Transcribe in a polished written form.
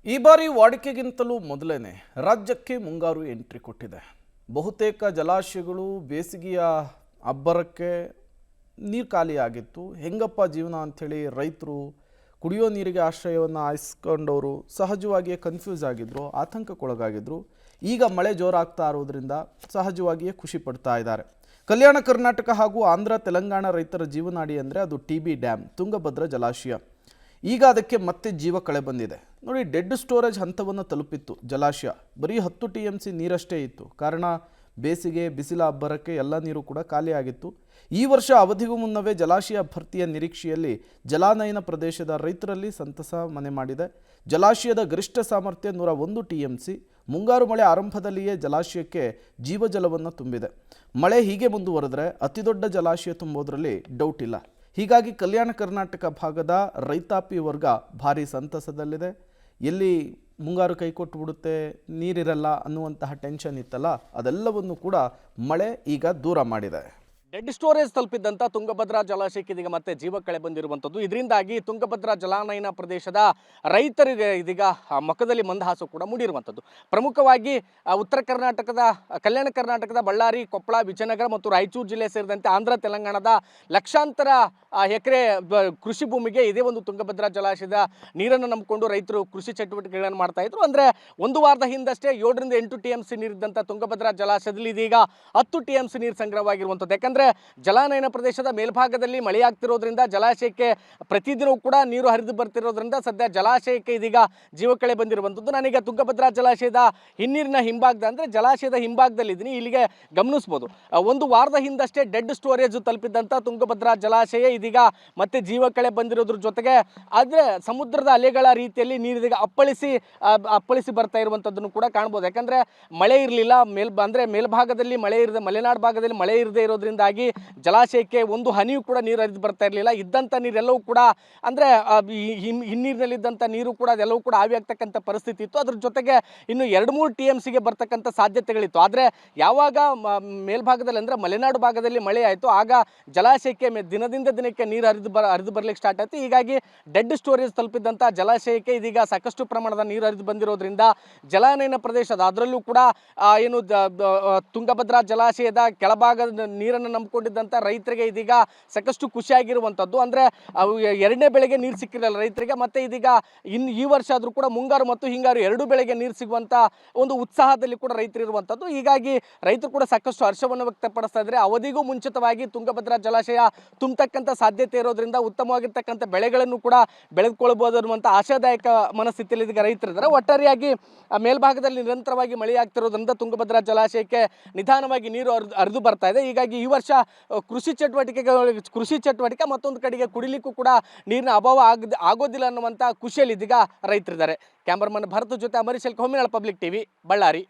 ಈ ಬಾರಿ ವಾಡಿಕೆಗಿಂತಲೂ ಮೊದಲೇನೆ ರಾಜ್ಯಕ್ಕೆ ಮುಂಗಾರು ಎಂಟ್ರಿ ಕೊಟ್ಟಿದೆ. ಬಹುತೇಕ ಜಲಾಶಯಗಳು ಬೇಸಿಗೆಯ ಅಬ್ಬರಕ್ಕೆ ನೀರು ಖಾಲಿಯಾಗಿತ್ತು. ಹೆಂಗಪ್ಪ ಜೀವನ ಅಂಥೇಳಿ ರೈತರು ಕುಡಿಯೋ ನೀರಿಗೆ ಆಶ್ರಯವನ್ನು ಆಯ್ಸ್ಕೊಂಡವರು ಸಹಜವಾಗಿಯೇ ಕನ್ಫ್ಯೂಸ್ ಆಗಿದ್ರು, ಆತಂಕಕ್ಕೊಳಗಾಗಿದ್ರು. ಈಗ ಮಳೆ ಜೋರಾಗ್ತಾ ಇರೋದ್ರಿಂದ ಸಹಜವಾಗಿಯೇ ಖುಷಿ ಪಡ್ತಾ ಇದ್ದಾರೆ. ಕಲ್ಯಾಣ ಕರ್ನಾಟಕ ಹಾಗೂ ಆಂಧ್ರ ತೆಲಂಗಾಣ ರೈತರ ಜೀವನಾಡಿ ಅಂದರೆ ಅದು TB ಡ್ಯಾಮ್, ತುಂಗಭದ್ರಾ ಜಲಾಶಯ. ಈಗ ಅದಕ್ಕೆ ಮತ್ತೆ ಜೀವ ಕಳೆ ಬಂದಿದೆ. ನೋಡಿ, ಡೆಡ್ ಸ್ಟೋರೇಜ್ ಹಂತವನ್ನು ತಲುಪಿತ್ತು ಜಲಾಶಯ. ಬರೀ 10 TMC ನೀರಷ್ಟೇ ಇತ್ತು. ಕಾರಣ ಬೇಸಿಗೆ ಬಿಸಿಲ ಅಬ್ಬರಕ್ಕೆ ಎಲ್ಲ ನೀರು ಕೂಡ ಖಾಲಿಯಾಗಿತ್ತು. ಈ ವರ್ಷ ಅವಧಿಗೂ ಮುನ್ನವೇ ಜಲಾಶಯ ಭರ್ತಿಯ ನಿರೀಕ್ಷೆಯಲ್ಲಿ ಜಲಾನಯನ ಪ್ರದೇಶದ ರೈತರಲ್ಲಿ ಸಂತಸ ಮನೆ ಮಾಡಿದೆ. ಜಲಾಶಯದ ಗರಿಷ್ಠ ಸಾಮರ್ಥ್ಯ 101 TMC. ಮುಂಗಾರು ಮಳೆ ಆರಂಭದಲ್ಲಿಯೇ ಜಲಾಶಯಕ್ಕೆ ಜೀವಜಲವನ್ನು ತುಂಬಿದೆ. ಮಳೆ ಹೀಗೆ ಮುಂದುವರೆದರೆ ಅತಿದೊಡ್ಡ ಜಲಾಶಯ ತುಂಬೋದ್ರಲ್ಲಿ ಡೌಟ್ ಇಲ್ಲ. ಹೀಗಾಗಿ ಕಲ್ಯಾಣ ಕರ್ನಾಟಕ ಭಾಗದ ರೈತಾಪಿ ವರ್ಗ ಭಾರಿ ಸಂತಸದಲ್ಲಿದೆ. ಎಲ್ಲಿ ಮುಂಗಾರು ಕೈಕೊಟ್ಟು ಬಿಡುತ್ತೆ, ನೀರಿರಲ್ಲ ಅನ್ನುವಂತಹ ಟೆನ್ಷನ್ ಇತ್ತಲ್ಲ, ಅದೆಲ್ಲವನ್ನು ಕೂಡ ಮಳೆ ಈಗ ದೂರ ಮಾಡಿದೆ. ಡೆಡ್ ಸ್ಟೋರೇಜ್ ತಲುಪಿದ್ದಂಥ ತುಂಗಭದ್ರಾ ಜಲಾಶಯಕ್ಕೆ ಇದೀಗ ಮತ್ತೆ ಜೀವ ಕಳೆ ಬಂದಿರುವಂಥದ್ದು. ಇದರಿಂದಾಗಿ ತುಂಗಭದ್ರಾ ಜಲಾನಯನ ಪ್ರದೇಶದ ರೈತರಿಗೆ ಇದೀಗ ಮುಖದಲ್ಲಿ ಮಂದಹಾಸ ಕೂಡ ಮೂಡಿರುವಂಥದ್ದು. ಪ್ರಮುಖವಾಗಿ ಉತ್ತರ ಕರ್ನಾಟಕದ, ಕಲ್ಯಾಣ ಕರ್ನಾಟಕದ ಬಳ್ಳಾರಿ, ಕೊಪ್ಪಳ, ವಿಜಯನಗರ ಮತ್ತು ರಾಯಚೂರು ಜಿಲ್ಲೆ ಸೇರಿದಂತೆ ಆಂಧ್ರ ತೆಲಂಗಾಣದ ಲಕ್ಷಾಂತರ ಎಕರೆ ಕೃಷಿ ಭೂಮಿಗೆ ಇದೇ ಒಂದು ತುಂಗಭದ್ರಾ ಜಲಾಶಯದ ನೀರನ್ನು ನಂಬಿಕೊಂಡು ರೈತರು ಕೃಷಿ ಚಟುವಟಿಕೆಗಳನ್ನು ಮಾಡ್ತಾ ಇದ್ರು. ಅಂದರೆ ಒಂದು ವಾರದ ಹಿಂದಷ್ಟೇ 7 ರಿಂದ 8 TMC ನೀರಿದ್ದಂಥ ತುಂಗಭದ್ರಾ ಜಲಾಶಯದಲ್ಲಿ ಇದೀಗ 10 TMC ನೀರು ಸಂಗ್ರಹವಾಗಿರುವಂಥದ್ದು. ಯಾಕಂದರೆ ಜಲಾನಯನ ಪ್ರದೇಶದ ಮೇಲ್ಭಾಗದಲ್ಲಿ ಮಳೆಯಾಗ್ತಿರೋದ್ರಿಂದ ಜಲಾಶಯಕ್ಕೆ ಪ್ರತಿದಿನವೂ ಕೂಡ ನೀರು ಹರಿದು ಬರ್ತಿರೋದ್ರಿಂದ ಸದ್ಯ ಜಲಾಶಯಕ್ಕೆ ಇದೀಗ ಜೀವಕಳೆ ಬಂದಿರುವಂಥದ್ದು. ನಾನೀಗ ತುಂಗಭದ್ರಾ ಜಲಾಶಯದ ಹಿನ್ನೀರಿನ ಹಿಂಭಾಗದ, ಅಂದರೆ ಜಲಾಶಯದ ಹಿಂಭಾಗದಲ್ಲಿದ್ದೀನಿ. ಇಲ್ಲಿಗೆ ಗಮನಿಸ್ಬೋದು, ಒಂದು ವಾರದ ಹಿಂದಷ್ಟೇ ಡೆಡ್ ಸ್ಟೋರೇಜ್ ತಲುಪಿದ್ದಂಥ ತುಂಗಭದ್ರಾ ಜಲಾಶಯ ಇದೀಗ ಮತ್ತೆ ಜೀವಕಳೆ ಬಂದಿರೋದ್ರ ಜೊತೆಗೆ ಆದರೆ ಸಮುದ್ರದ ಅಲೆಗಳ ರೀತಿಯಲ್ಲಿ ನೀರು ಇದೀಗ ಅಪ್ಪಳಿಸಿ ಬರ್ತಾ ಇರುವಂಥದ್ದನ್ನು ಕೂಡ ಕಾಣ್ಬೋದು. ಯಾಕಂದರೆ ಮಳೆ ಇರಲಿಲ್ಲ, ಮೇಲ್ಭಾಗದಲ್ಲಿ ಮಳೆ ಇರದೆ, ಮಲೆನಾಡು ಭಾಗದಲ್ಲಿ ಮಳೆ ಇರದೇ ಇರೋದ್ರಿಂದಾಗಿ ಜಲಾಶಯಕ್ಕೆ ಒಂದು ಹನಿಯೂ ಕೂಡ ನೀರು ಹರಿದು ಬರ್ತಾ ಇರಲಿಲ್ಲ. ಇದ್ದಂಥ ನೀರೆಲ್ಲವೂ ಕೂಡ, ಅಂದರೆ ಹಿನ್ನೀರಿನಲ್ಲಿದ್ದಂಥ ನೀರು ಕೂಡ ಅದೆಲ್ಲವೂ ಕೂಡ ಆವಿಯಾಗ್ತಕ್ಕಂಥ ಪರಿಸ್ಥಿತಿ ಇತ್ತು. ಅದ್ರ ಜೊತೆಗೆ ಇನ್ನು 2-3 TMCಗೆ ಬರ್ತಕ್ಕಂಥ ಸಾಧ್ಯತೆಗಳಿತ್ತು. ಆದರೆ ಯಾವಾಗ ಮೇಲ್ಭಾಗದಲ್ಲಿ, ಅಂದರೆ ಮಲೆನಾಡು ಭಾಗದಲ್ಲಿ ಮಳೆ ಆಯಿತು, ಆಗ ಜಲಾಶಯಕ್ಕೆ ದಿನದಿಂದ ದಿನಕ್ಕೆ ನೀರು ಹರಿದು ಬರಲಿಕ್ಕೆ ಸ್ಟಾರ್ಟ್ ಆಯಿತು. ಹೀಗಾಗಿ ಡೆಡ್ ಸ್ಟೋರೇಜ್ ತಲುಪಿದ್ದಂಥ ಜಲಾಶಯಕ್ಕೆ ಇದೀಗ ಸಾಕಷ್ಟು ಪ್ರಮಾಣದ ನೀರು ಹರಿದು ಬಂದಿರೋದ್ರಿಂದ ಜಲಾನಯನ ಪ್ರದೇಶದ, ಅದರಲ್ಲೂ ಕೂಡ ಏನು ತುಂಗಭದ್ರಾ ಜಲಾಶಯದ ಕೆಳಭಾಗದ ನೀರನ್ನು ನಂಬಿಕೊಂಡಿದ್ದಂಥ ರೈತರಿಗೆ ಇದೀಗ ಸಾಕಷ್ಟು ಖುಷಿಯಾಗಿರುವಂಥದ್ದು. ಅಂದರೆ ಎರಡನೇ ಬೆಳೆಗೆ ನೀರು ಸಿಕ್ಕಿರಲ್ಲ ರೈತರಿಗೆ, ಮತ್ತು ಇದೀಗ ಈ ವರ್ಷ ಆದರೂ ಕೂಡ ಮುಂಗಾರು ಮತ್ತು ಹಿಂಗಾರು 2 ಬೆಳೆಗೆ ನೀರು ಸಿಗುವಂಥ ಒಂದು ಉತ್ಸಾಹದಲ್ಲಿ ಕೂಡ ರೈತರಿರುವಂಥದ್ದು. ಹೀಗಾಗಿ ರೈತರು ಕೂಡ ಸಾಕಷ್ಟು ಹರ್ಷವನ್ನು ವ್ಯಕ್ತಪಡಿಸ್ತಾ ಇದ್ದಾರೆ. ಅವಧಿಗೂ ಮುಂಚಿತವಾಗಿ ತುಂಗಭದ್ರಾ ಜಲಾಶಯ ತುಂಬತಕ್ಕಂಥ ಸಾಧ್ಯತೆ ಇರೋದ್ರಿಂದ ಉತ್ತಮವಾಗಿರ್ತಕ್ಕಂಥ ಬೆಳೆಗಳನ್ನು ಕೂಡ ಬೆಳೆದುಕೊಳ್ಬೋದು ಅನ್ನುವಂಥ ಆಶಾದಾಯಕ ಮನಸ್ಥಿತಿಯಲ್ಲಿ ಇದೀಗ ರೈತರಿದ್ದಾರೆ. ಒಟ್ಟಾರೆಯಾಗಿ ಮೇಲ್ಭಾಗದಲ್ಲಿ ನಿರಂತರವಾಗಿ ಮಳೆಯಾಗ್ತಿರೋದ್ರಿಂದ ತುಂಗಭದ್ರಾ ಜಲಾಶಯಕ್ಕೆ ನಿಧಾನವಾಗಿ ನೀರು ಹರಿದು ಬರ್ತಾ ಇದೆ. ಹೀಗಾಗಿ ಈ ವರ್ಷ ಕೃಷಿ ಚಟುವಟಿಕೆ ಮತ್ತೊಂದು ಕಡೆಗೆ ಕುಡಿಲಿಕ್ಕೂ ಕೂಡ ನೀರಿನ ಅಭಾವ ಆಗೋದಿಲ್ಲ ಅನ್ನುವಂಥ ಖುಷಿಯಲ್ಲಿ ಇದೀಗ ರೈತರಿದ್ದಾರೆ. ಕ್ಯಾಮರಾಮನ್ ಭರತ್ ಜೊತೆ ಅಮರೀಶ್ ಹೊಮ್ಮಿನಾಳ್, ಪಬ್ಲಿಕ್ TV, ಬಳ್ಳಾರಿ.